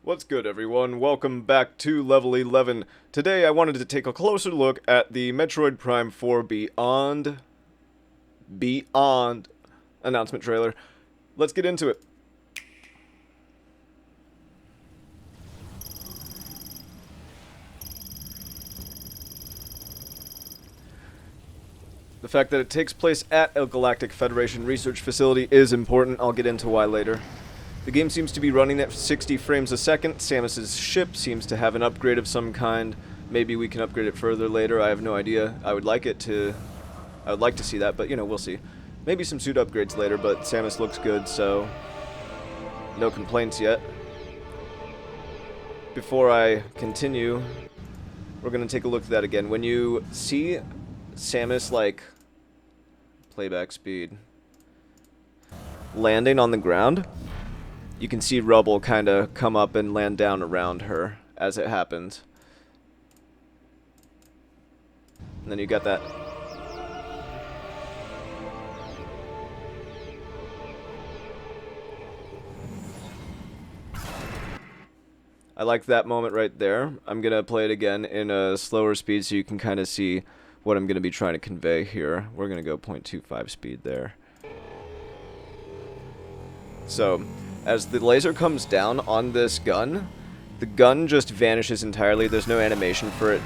What's good, everyone? Welcome back to Level 11. Today I wanted to take a closer look at the Metroid Prime 4 Beyond announcement trailer. Let's get into it. The fact that it takes place at a Galactic Federation research facility is important. I'll get into why later. The game seems to be running at 60 frames a second. Samus's ship seems to have an upgrade of some kind. Maybe we can upgrade it further later. I have no idea. I would like to see that, but we'll see. Maybe some suit upgrades later, but Samus looks good, so no complaints yet. Before I continue, we're going to take a look at that again. When you see Samus, like, playback speed, landing on the ground, you can see rubble kind of come up and land down around her as it happens. And then you got that. I like that moment right there. I'm going to play it again in a slower speed so you can kind of see what I'm going to be trying to convey here. We're going to go 0.25 speed there. So, as the laser comes down on this gun, the gun just vanishes entirely. There's no animation for it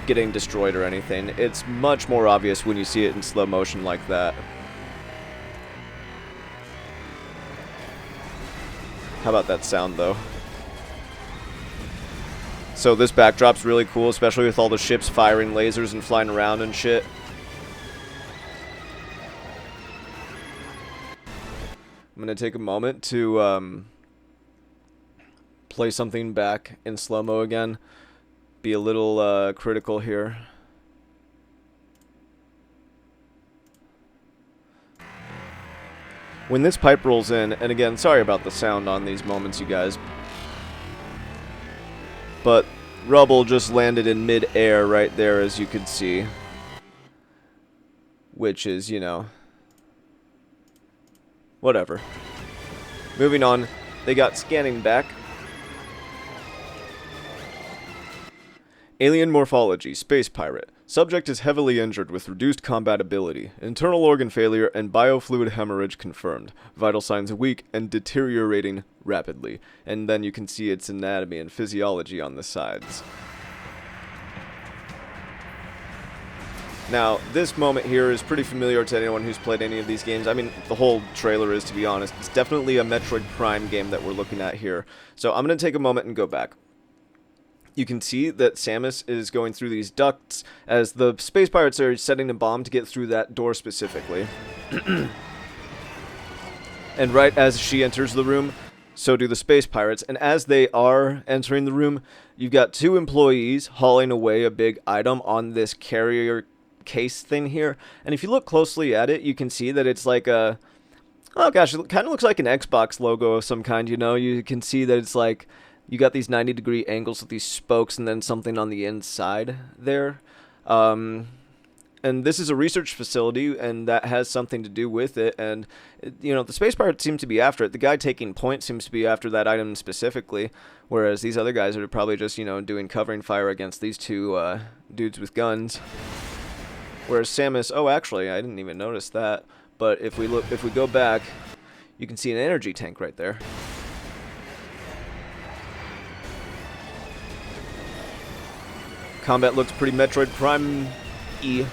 getting destroyed or anything. It's much more obvious when you see it in slow motion like that. How about that sound, though? So this backdrop's really cool, especially with all the ships firing lasers and flying around and shit. I'm going to take a moment to play something back in slow-mo again. Be a little critical here. When this pipe rolls in, and again, sorry about the sound on these moments, you guys, but rubble just landed in mid-air right there, as you could see. Which is, whatever. Moving on, they got scanning back. Alien morphology, space pirate. Subject is heavily injured with reduced combat ability. Internal organ failure and biofluid hemorrhage confirmed. Vital signs weak and deteriorating rapidly. And then you can see its anatomy and physiology on the sides. Now, this moment here is pretty familiar to anyone who's played any of these games. I mean, the whole trailer is, to be honest. It's definitely a Metroid Prime game that we're looking at here. So I'm going to take a moment and go back. You can see that Samus is going through these ducts as the space pirates are setting a bomb to get through that door specifically. And right as she enters the room, so do the space pirates. And as they are entering the room, you've got two employees hauling away a big item on this carrier case thing here. And if you look closely at it, you can see that it's like a... oh gosh, it kind of looks like an Xbox logo of some kind, You can see that it's like... you got these 90-degree angles with these spokes and then something on the inside there. And this is a research facility, and that has something to do with it. And, the space pirates seem to be after it. The guy taking point seems to be after that item specifically, whereas these other guys are probably just, doing covering fire against these two dudes with guns. Whereas Samus... oh, actually, I didn't even notice that. But if we go back, you can see an energy tank right there. Combat looks pretty Metroid Prime-y.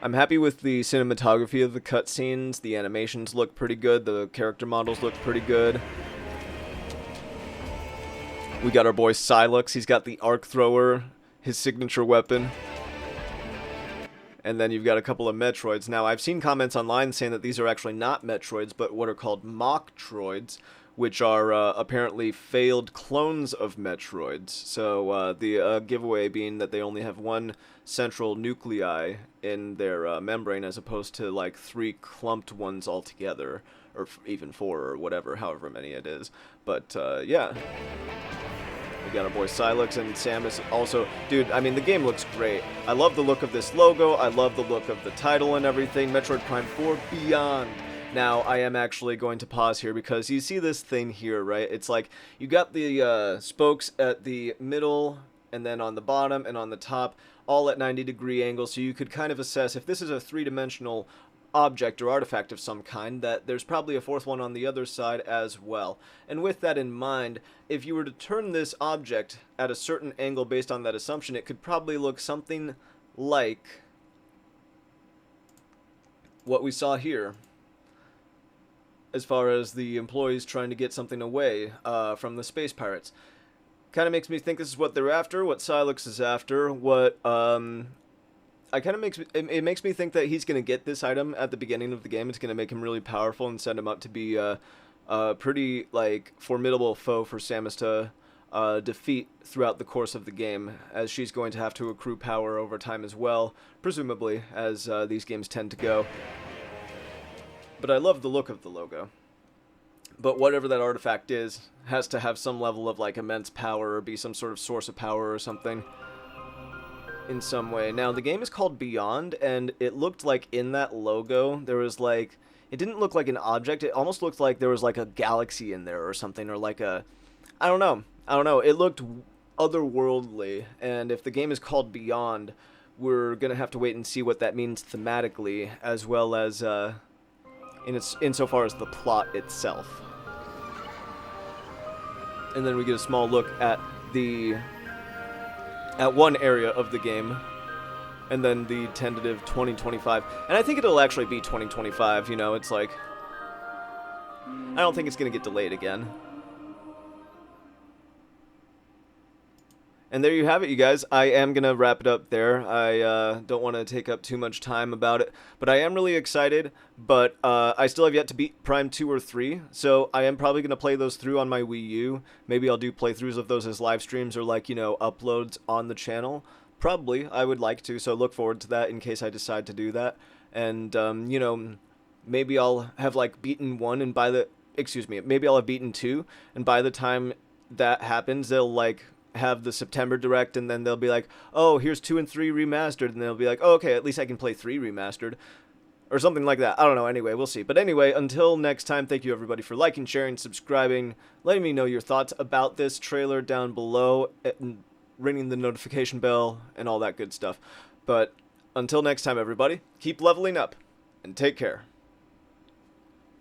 I'm happy with the cinematography of the cutscenes. The animations look pretty good. The character models look pretty good. We got our boy Sylux. He's got the arc thrower, his signature weapon. And then you've got a couple of Metroids. Now, I've seen comments online saying that these are actually not Metroids, but what are called mock-troids, which are apparently failed clones of Metroids. So the giveaway being that they only have one central nuclei in their membrane as opposed to like 3 clumped ones altogether, or even 4 or whatever, however many it is. But yeah. We got our boy Sylux and Samus also. Dude, I mean, the game looks great. I love the look of this logo. I love the look of the title and everything. Metroid Prime 4 Beyond. Now, I am actually going to pause here because you see this thing here, right? It's like you got the spokes at the middle and then on the bottom and on the top, all at 90-degree angles, so you could kind of assess if this is a three-dimensional object or artifact of some kind, that there's probably a fourth one on the other side as well. And with that in mind, if you were to turn this object at a certain angle based on that assumption, it could probably look something like what we saw here, as far as the employees trying to get something away from the space pirates. Kind of makes me think this is what they're after, what Silex is after, what it makes me think that he's going to get this item at the beginning of the game. It's going to make him really powerful and set him up to be a pretty like formidable foe for Samus to defeat throughout the course of the game, as she's going to have to accrue power over time as well, presumably, as these games tend to go. But I love the look of the logo. But whatever that artifact is, has to have some level of like immense power or be some sort of source of power or something in some way. Now, the game is called Beyond, and it looked like in that logo there was like, it didn't look like an object, it almost looked like there was like a galaxy in there or something, or like a, I don't know, it looked otherworldly. And if the game is called Beyond, we're gonna have to wait and see what that means thematically, as well as insofar as the plot itself. And then we get a small look at one area of the game, and then the tentative 2025. And I think it'll actually be 2025, you know, it's like, I don't think it's going to get delayed again. And there you have it, you guys. I am going to wrap it up there. I don't want to take up too much time about it, but I am really excited. But I still have yet to beat Prime 2 or 3, so I am probably going to play those through on my Wii U. Maybe I'll do playthroughs of those as live streams or, like, you know, uploads on the channel. Probably, I would like to, so look forward to that in case I decide to do that. And, you know, maybe I'll have, like, beaten 1 and maybe I'll have beaten 2, and by the time that happens, they'll, like, have the September Direct, and then they'll be like, oh, here's 2 and 3 remastered, and they'll be like, oh, okay, at least I can play 3 remastered, or something like that. I don't know, anyway, we'll see. But anyway, until next time, thank you everybody for liking, sharing, subscribing, letting me know your thoughts about this trailer down below, and ringing the notification bell, and all that good stuff. But until next time, everybody, keep leveling up, and take care.